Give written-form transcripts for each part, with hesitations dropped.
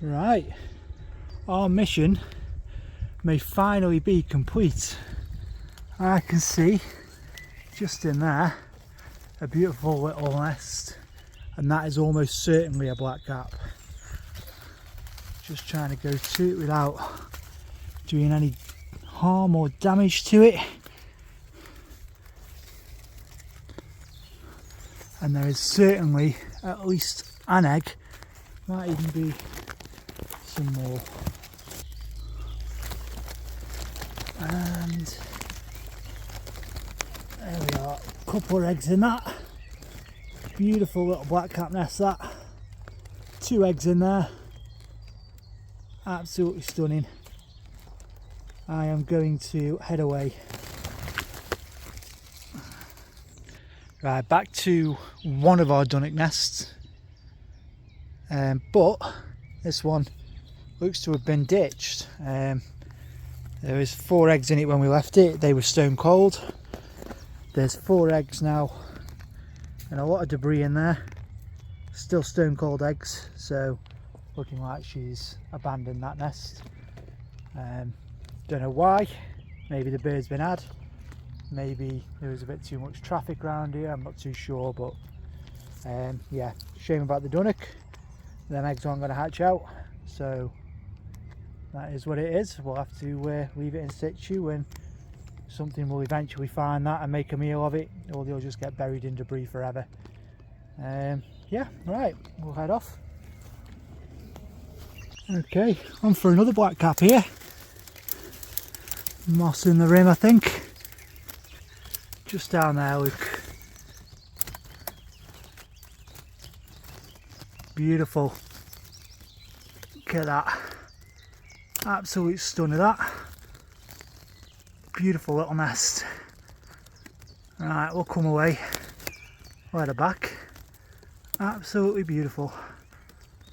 Right, our mission may finally be complete. I can see just in there a beautiful little nest, and that is almost certainly a blackcap. Just trying to go to it without doing any harm or damage to it. And there is certainly at least an egg, might even be some more. And there we are, a couple of eggs in that. Beautiful little blackcap nest that. 2 eggs in there. Absolutely stunning. I am going to head away. Right, back to one of our dunnock nests. But this one looks to have been ditched. There was 4 eggs in it when we left it. They were stone cold. There's 4 eggs now and a lot of debris in there. Still stone cold eggs, so looking like she's abandoned that nest. Don't know why. Maybe the bird's been had. Maybe there was a bit too much traffic around here, I'm not too sure, but yeah, shame about the dunnock. Them eggs aren't going to hatch out, so that is what it is. We'll have to leave it in situ, and something will eventually find that and make a meal of it, or they'll just get buried in debris forever. Yeah, right, we'll head off. Okay, on for another blackcap here. Moss in the rim, I think. Just down there, look. Beautiful. Look at that. Absolute stunner, that. Beautiful little nest. Right, we'll come away. We'll head her back. Absolutely beautiful.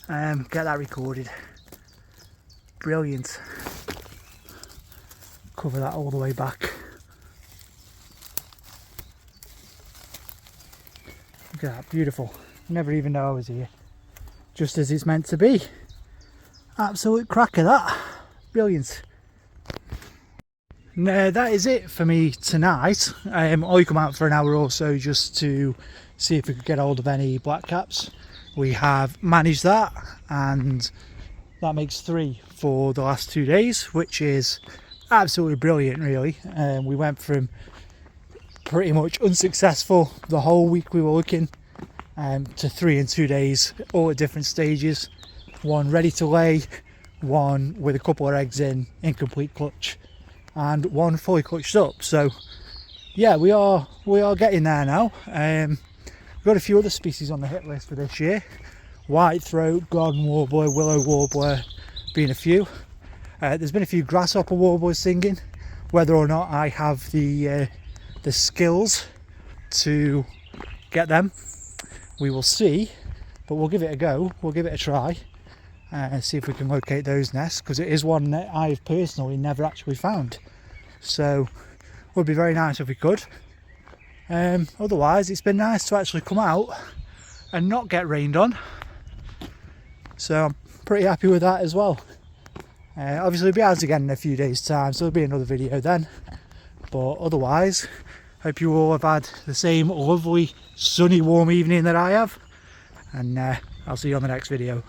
Get that recorded. Brilliant. Cover that all the way back. Look at that, beautiful. Never even know I was here. Just as it's meant to be. Absolute cracker, that. Brilliant. No, that is it for me tonight. I'll come out for an hour or so just to see if we could get hold of any blackcaps. We have managed that, and that makes 3 for the last 2 days, which is absolutely brilliant, really. We went from pretty much unsuccessful the whole week we were looking to 3 in 2 days, all at different stages. 1 ready to lay, 1 with a couple of eggs in incomplete clutch, and 1 fully clutched up. So yeah, we are getting there now. We've got a few other species on the hit list for this year. Whitethroat, garden warbler, willow warbler being a few. There's been a few grasshopper warblers singing. Whether or not I have the skills to get them, we will see, but we'll give it a go. We'll give it a try and see if we can locate those nests, because it is one that I've personally never actually found. So it would be very nice if we could. Otherwise, it's been nice to actually come out and not get rained on, so I'm pretty happy with that as well. Obviously it'll be out again in a few days time, so there'll be another video then, but otherwise hope you all have had the same lovely sunny warm evening that I have, and I'll see you on the next video.